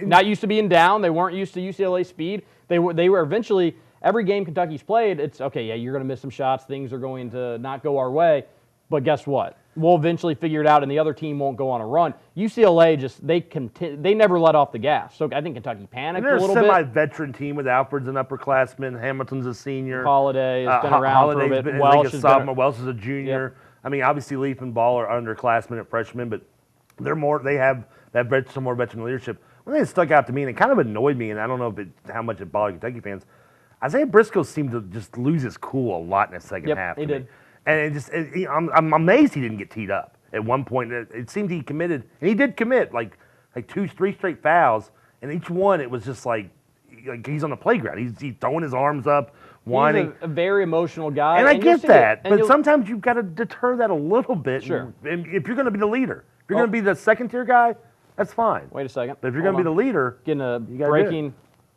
not used to being down. They weren't used to UCLA speed. They were eventually, every game Kentucky's played, it's, okay, yeah, you're going to miss some shots. Things are going to not go our way. But guess what? We'll eventually figure it out, and the other team won't go on a run. UCLA they never let off the gas. So I think Kentucky panicked a little bit. They're a semi-veteran team with Alfred's an upperclassman, Hamilton's a senior. Holiday has been around for a bit. Welsh is a sophomore. Welsh is a junior. Yep. I mean, obviously Leaf and Ball are underclassmen and freshmen, but they have some more veteran leadership. One thing that stuck out to me, and it kind of annoyed me, and I don't know how much it bothered Kentucky fans, Isaiah Briscoe seemed to just lose his cool a lot in the second half. He did. And I'm amazed he didn't get teed up. At one point, it seemed he committed, and he did commit like 2-3 straight fouls, and each one it was just like he's on the playground. He's throwing his arms up, whining. He's a very emotional guy. And I get that, but sometimes you've got to deter that a little bit. Sure. And if you're going to be the leader, if you're going to be the second-tier guy, that's fine. Wait a second. But if you're going to be the leader, getting a breaking.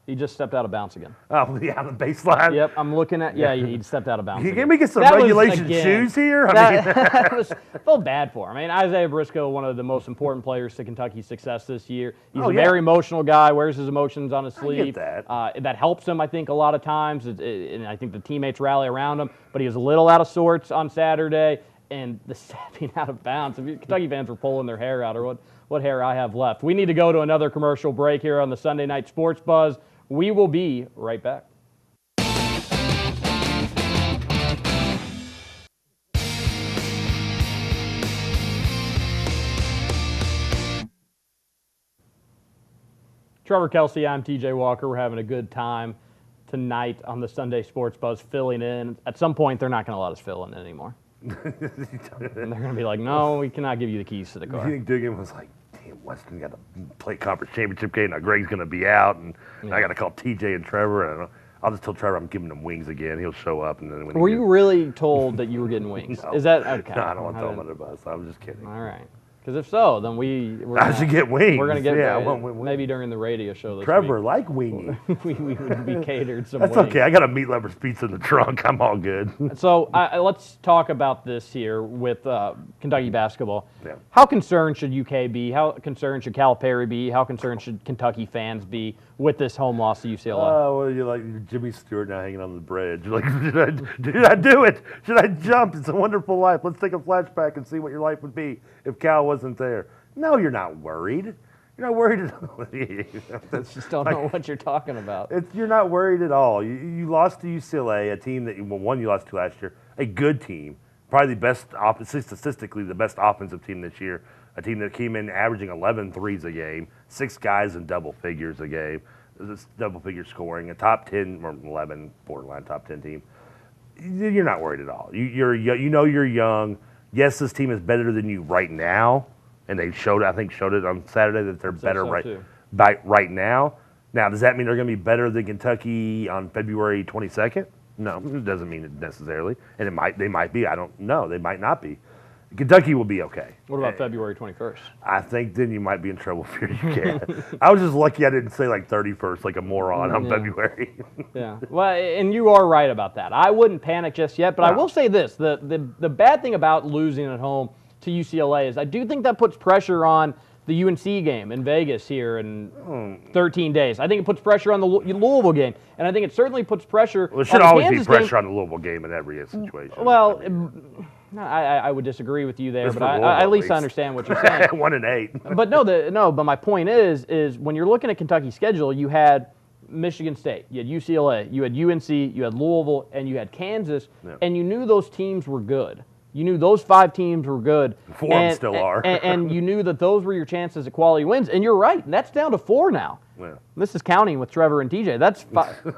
He just stepped out of bounds again. Oh, yeah, the baseline. Yep, I'm looking at. Yeah, he stepped out of bounds. Can we get some regulation shoes here? I felt bad for him. I mean, Isaiah Briscoe, one of the most important players to Kentucky's success this year. He's a very emotional guy. Wears his emotions on his sleeve. I get that. That helps him, I think, a lot of times. And I think the teammates rally around him. But he was a little out of sorts on Saturday. And the stepping out of bounds. If Kentucky fans were pulling their hair out, or what hair I have left. We need to go to another commercial break here on the Sunday Night Sports Buzz. We will be right back. Trevor Kelsey, I'm TJ Walker. We're having a good time tonight on the Sunday Sports Buzz, filling in. At some point, they're not going to let us fill in anymore. And they're going to be like, no, we cannot give you the keys to the car. You think Dugan was like, Weston got to play conference championship game. Now Greg's going to be out, and I got to call TJ and Trevor. And I'll just tell Trevor I'm giving him wings again. He'll show up, and then when were you really told that you were getting wings? No. Is that okay? No, I don't want to tell him under the bus. I was just kidding. All right. Because if so, then I should get wings. We're going to get maybe during the radio show this Trevor, week. like weenie. we would be catered some That's wings. okay. I got a meat lover's pizza in the trunk. I'm all good. So let's talk about this here with Kentucky basketball. Yeah. How concerned should UK be? How concerned should Calipari be? How concerned should Kentucky fans be with this home loss to UCLA? Oh, well, you're like Jimmy Stewart now hanging on the bridge. You're like, did I do it? Should I jump? It's a wonderful life. Let's take a flashback and see what your life would be if Cal wasn't there. No, you're not worried. You're not worried at all. I just don't know what you're talking about. You're not worried at all. You lost to UCLA, a team that you lost to last year, a good team, probably the best, statistically the best offensive team this year, a team that came in averaging 11 threes a game, 6 guys in double figures a game, double figure scoring, a top 10 or 11 borderline top 10 team. You're not worried at all. You're young. Yes, this team is better than you right now. And they showed it on Saturday that they're better right now. Now, does that mean they're going to be better than Kentucky on February 22nd? No, it doesn't mean it necessarily. And they might be. I don't know. They might not be. Kentucky will be okay. What about February 21st? I think then you might be in trouble if you can. I was just lucky I didn't say like 31st like a moron on February. Yeah. Well, and you are right about that. I wouldn't panic just yet, but I will say this. The bad thing about losing at home to UCLA is I do think that puts pressure on the UNC game in Vegas here in 13 days. I think it puts pressure on the Louisville game, and I think it certainly puts pressure on the Kansas game. There should always be pressure on the Louisville game in every situation. Well, I would disagree with you there, but I at least understand what you're saying. 1-8. But but my point is when you're looking at Kentucky's schedule, you had Michigan State, you had UCLA, you had UNC, you had Louisville, and you had Kansas, and you knew those teams were good. You knew those 5 teams were good. 4 of them still are. and you knew that those were your chances at quality wins. And you're right. That's down to 4 now. Yeah. This is counting with Trevor and TJ. That's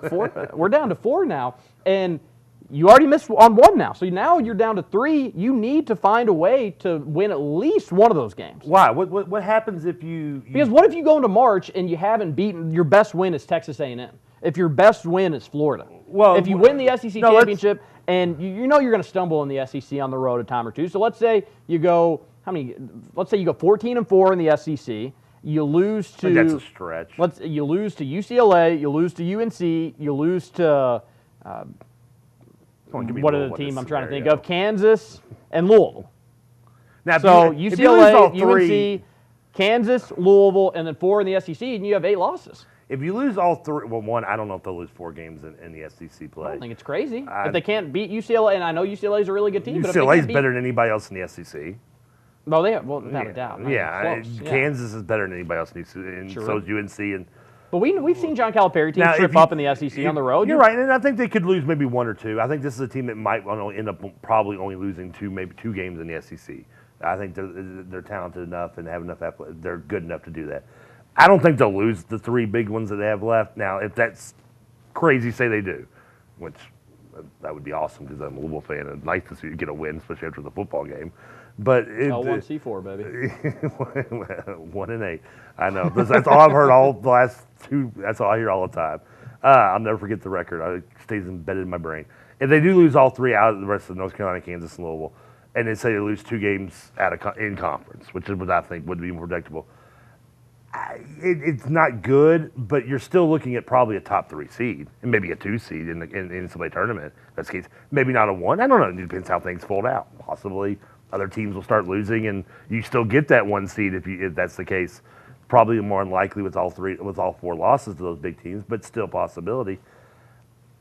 4. We're down to 4 now. And you already missed on 1 now. So now you're down to 3. You need to find a way to win at least one of those games. Why? What happens if you... Because what if you go into March and you haven't beaten... Your best win is Texas A&M. If your best win is Florida. Well, if you win the SEC championship... And you know you're going to stumble in the SEC on the road a time or two. So let's say you go Let's say you go 14-4 in the SEC. You lose to. That's a stretch. You lose to UCLA. You lose to UNC. You lose to. What are the team I'm trying to think of? Kansas and Louisville. Now, so UCLA, UNC, Kansas, Louisville, and then 4 in the SEC, and you have 8 losses. If you lose all three, well, one, I don't know if they'll lose 4 games in the SEC play. I don't think it's crazy. If they can't beat UCLA, and I know UCLA is a really good team, but if they UCLA is can't beat, better than anybody else in the SEC. well, without a doubt. Kansas is better than anybody else in the SEC, and so is UNC. And but we've seen John Calipari teams trip up in the SEC on the road. You're right, and I think they could lose maybe 1 or 2. I think this is a team that might end up probably only losing maybe 2 games in the SEC. I think they're talented enough and have enough. They're good enough to do that. I don't think they'll lose the 3 big ones that they have left. Now, if that's crazy, say they do, which that would be awesome because I'm a Louisville fan and nice to see you get a win, especially after the football game. But L1C4, baby. 1-8. I know. That's all I've heard all the last 2. That's all I hear all the time. I'll never forget the record. It stays embedded in my brain. If they do lose all 3 out of the rest of North Carolina, Kansas, and Louisville, and they say they lose 2 games in conference, which is what I think would be more predictable, it's not good, but you're still looking at probably a top 3 seed and maybe a 2 seed in the NCAA tournament. That's the case. Maybe not a 1. I don't know. It depends how things fold out. Possibly other teams will start losing, and you still get that 1 seed if that's the case. Probably more unlikely with all 4 losses to those big teams, but still possibility.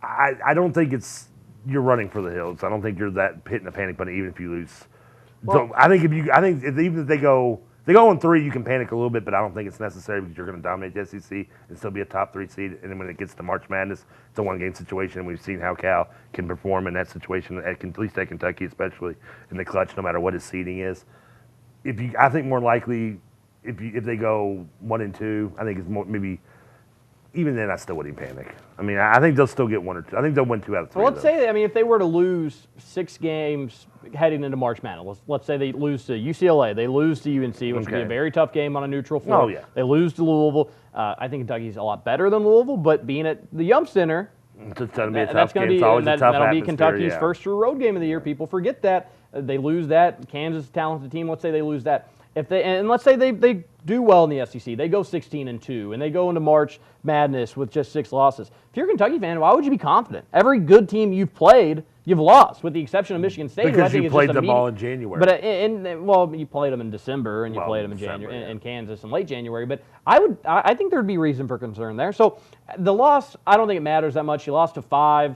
I don't think you're running for the hills. I don't think you're that hitting the panic button even if you lose. Well, so I think even if they go 0-3, you can panic a little bit, but I don't think it's necessary because you're going to dominate the SEC and still be a top 3 seed. And then when it gets to March Madness, it's a 1-game situation, and we've seen how Cal can perform in that situation, at least at Kentucky, especially in the clutch, no matter what his seeding is. I think more likely if they go 1-2, I think it's more maybe. Even then, I still wouldn't panic. I mean, I think they'll still get 1 or 2. I think they'll win 2 out of 3. Well, let's say, if they were to lose 6 games heading into March Madness, let's say they lose to UCLA, they lose to UNC, which would be a very tough game on a neutral floor. Oh, yeah. They lose to Louisville. I think Kentucky's a lot better than Louisville, but being at the Yum Center, it's going to be a tough game. It's always a tough that'll be Kentucky's first true road game of the year. People forget that. They lose that. Kansas, talented team, let's say they lose that. And let's say they do well in the SEC, they go 16-2, and they go into March Madness with just 6 losses. If you're a Kentucky fan, why would you be confident? Every good team you've played, you've lost, with the exception of Michigan State. Because you played them all in January. But you played them in December, and you played them in January, in Kansas in late January. But I think there'd be reason for concern there. So the loss, I don't think it matters that much. You lost by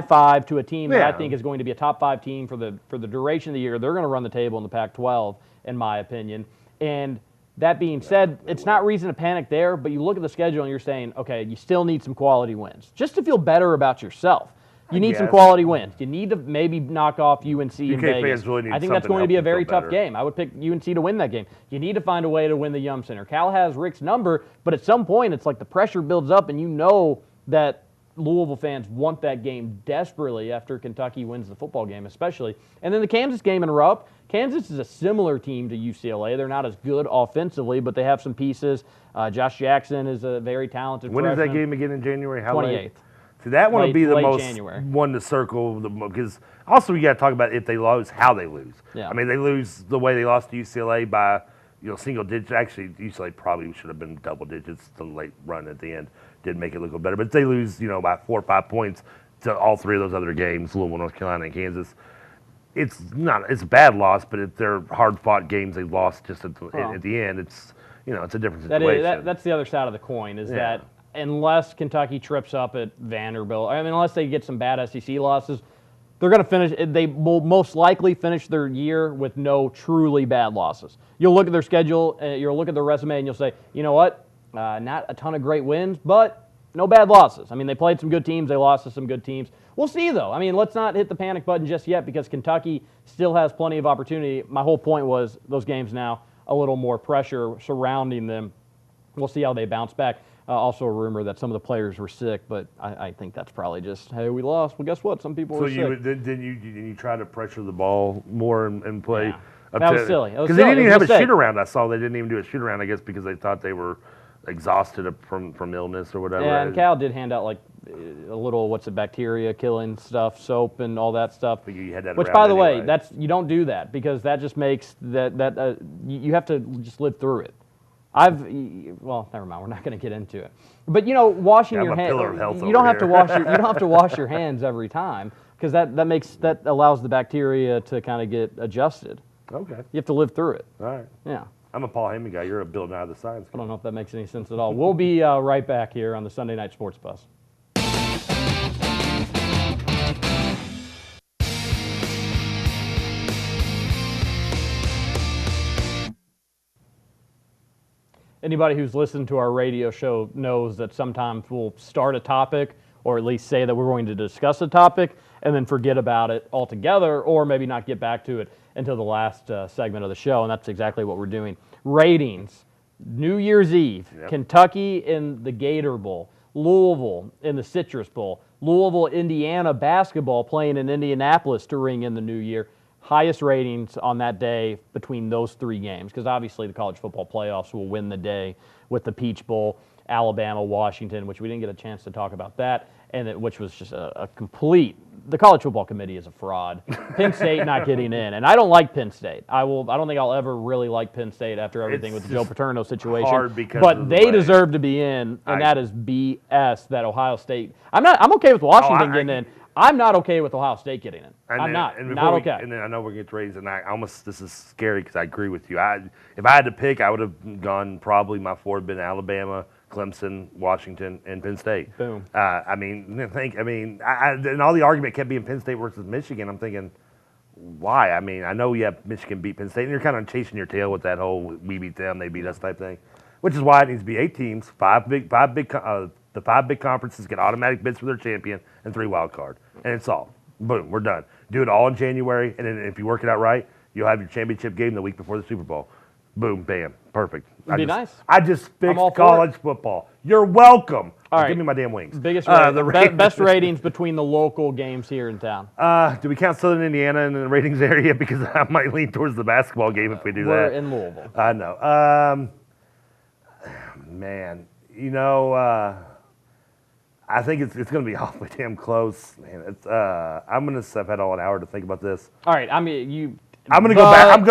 5 to a team that I think is going to be a top 5 team for the duration of the year. They're going to run the table in the Pac-12, in my opinion. And that being said, it's not reason to panic there, but you look at the schedule and you're saying, okay, you still need some quality wins just to feel better about yourself. You need some quality wins. You need to maybe knock off UNC in Vegas. I think that's going to be a very tough game. I would pick UNC to win that game. You need to find a way to win the Yum Center. Cal has Rick's number, but at some point it's like the pressure builds up and you know that Louisville fans want that game desperately after Kentucky wins the football game especially. And then the Kansas game in Rupp. Kansas is a similar team to UCLA. They're not as good offensively, but they have some pieces. Josh Jackson is a very talented freshman. When is that game again in January? How 28th. Late? See, that one would be the most January. One to circle because also we got to talk about if they lose, how they lose. Yeah. I mean, they lose the way they lost to UCLA by single digits. Actually, UCLA probably should have been double digits. The late run at the end did make it look better, but if they lose by 4 or 5 points to all 3 of those other games, Louisville, North Carolina, and Kansas. It's a bad loss, but if they're hard-fought games they lost just at the end, it's it's a different situation. That's the other side of the coin is that unless Kentucky trips up at Vanderbilt, unless they get some bad SEC losses, they're going to finish. They will most likely finish their year with no truly bad losses. You'll look at their schedule, you'll look at their resume, and you'll say, you know what, not a ton of great wins, but no bad losses. They played some good teams, they lost to some good teams. We'll see, though. Let's not hit the panic button just yet because Kentucky still has plenty of opportunity. My whole point was those games now, a little more pressure surrounding them. We'll see how they bounce back. Also a rumor that some of the players were sick, but I think that's probably just, hey, we lost. Well, guess what? Some people were sick. So did you try to pressure the ball more and play? Yeah. That was silly. Because they didn't even have a shoot-around. I saw they didn't even do a shoot-around, I guess, because they thought they were exhausted from illness or whatever. Yeah, and Cal did hand out a little bacteria killing stuff, soap and all that stuff. But you had that which, by the way, you don't do that because that just makes you have to just live through it. Never mind. We're not going to get into it. But washing your hands. You don't have to wash you don't have to wash your hands every time because that allows the bacteria to kind of get adjusted. Okay. You have to live through it. All right. Yeah. I'm a Paul Heyman guy. You're a Bill Nye the Science guy. I don't know if that makes any sense at all. We'll be right back here on the Sunday Night Sports Bus. Anybody who's listened to our radio show knows that sometimes we'll start a topic or at least say that we're going to discuss a topic and then forget about it altogether or maybe not get back to it until the last segment of the show, and that's exactly what we're doing. Ratings, New Year's Eve, Kentucky in the Gator Bowl, Louisville in the Citrus Bowl, Louisville, Indiana basketball playing in Indianapolis to ring in the new year. Highest ratings on that day between those three games, because obviously the college football playoffs will win the day with the Peach Bowl, Alabama, Washington, which we didn't get a chance to talk about that, and which was just a complete. The college football committee is a fraud. Penn State not getting in, and I don't like Penn State. I don't think I'll ever really like Penn State after everything with the Joe Paterno situation. But they deserve to be in, and that is BS. That Ohio State. I'm okay with Washington getting in. I'm not okay with Ohio State getting in. I'm not okay. And then I know we're going to get ratings, and this is scary because I agree with you. If I had to pick, I would have gone probably my four had been Alabama, Clemson, Washington, and Penn State. Boom. And all the argument kept being Penn State versus Michigan. I'm thinking, why? I mean, I know Michigan beat Penn State, and you're kind of chasing your tail with that whole we beat them, they beat us type thing, which is why it needs to be 8 teams, the 5 big conferences get automatic bids for their champion and 3 wild card, and it's all. Boom, we're done. Do it all in January, and then if you work it out right, you'll have your championship game the week before the Super Bowl. Boom, bam, perfect. Nice. I just fixed college football. You're welcome. All right. Give me my damn wings. Best ratings between the local games here in town. Do we count Southern Indiana in the ratings area? Because I might lean towards the basketball game if we do that. We're in Louisville. I know. Man, I think it's going to be awfully damn close. Man, I've had all an hour to think about this. All right, I mean I'm going to go back. I'm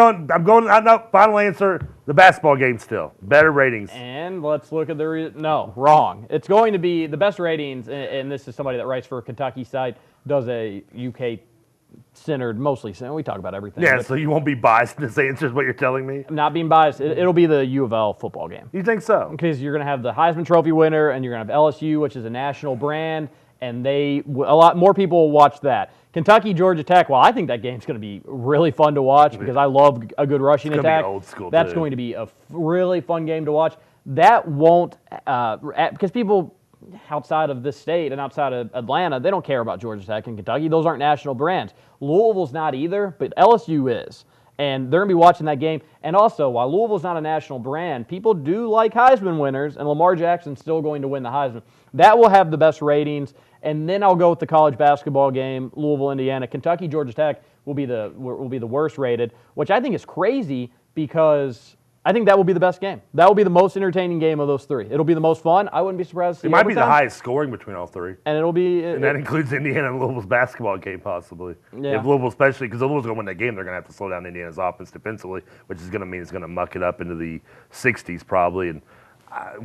going. No, final answer. The basketball game still better ratings. And let's look at no, wrong. It's going to be the best ratings, and this is somebody that writes for a Kentucky site, does a UK centered, mostly. We talk about everything. Yeah, so you won't be biased in this answer is what you're telling me? I'm not being biased. It'll be the U of L football game. You think so? Because you're going to have the Heisman Trophy winner, and you're going to have LSU, which is a national brand, and a lot more people will watch that. Kentucky, Georgia Tech, well, I think that game's going to be really fun to watch because I love a good rushing attack. Be old school, That's going to be a really fun game to watch. That won't, because people outside of this state and outside of Atlanta, they don't care about Georgia Tech and Kentucky. Those aren't national brands. Louisville's not either, but LSU is. And they're going to be watching that game. And also, while Louisville's not a national brand, people do like Heisman winners, and Lamar Jackson's still going to win the Heisman. That will have the best ratings. And then I'll go with the college basketball game, Louisville, Indiana. Kentucky, Georgia Tech will be the worst rated, which I think is crazy because I think that will be the best game. That will be the most entertaining game of those three. It'll be the most fun. I wouldn't be surprised to see it. Might be the highest scoring between all three. And it'll be... And that includes Indiana and Louisville's basketball game, possibly. Yeah. If Louisville, especially, because Louisville's going to win that game, they're going to have to slow down Indiana's offense defensively, which is going to mean it's going to muck it up into the 60s probably. And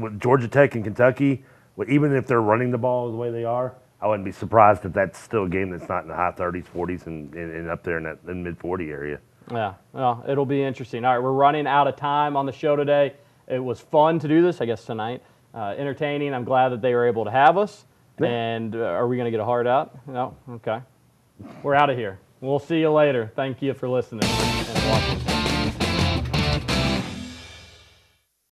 with Georgia Tech and Kentucky, even if they're running the ball the way they are, I wouldn't be surprised if that's still a game that's not in the high 30s, 40s, and up there in that mid-40 area. Yeah, well, it'll be interesting. All right, we're running out of time on the show today. It was fun to do this, I guess, tonight. Entertaining. I'm glad that they were able to have us. Yeah. And are we going to get a hard out? No? Okay. We're out of here. We'll see you later. Thank you for listening and watching.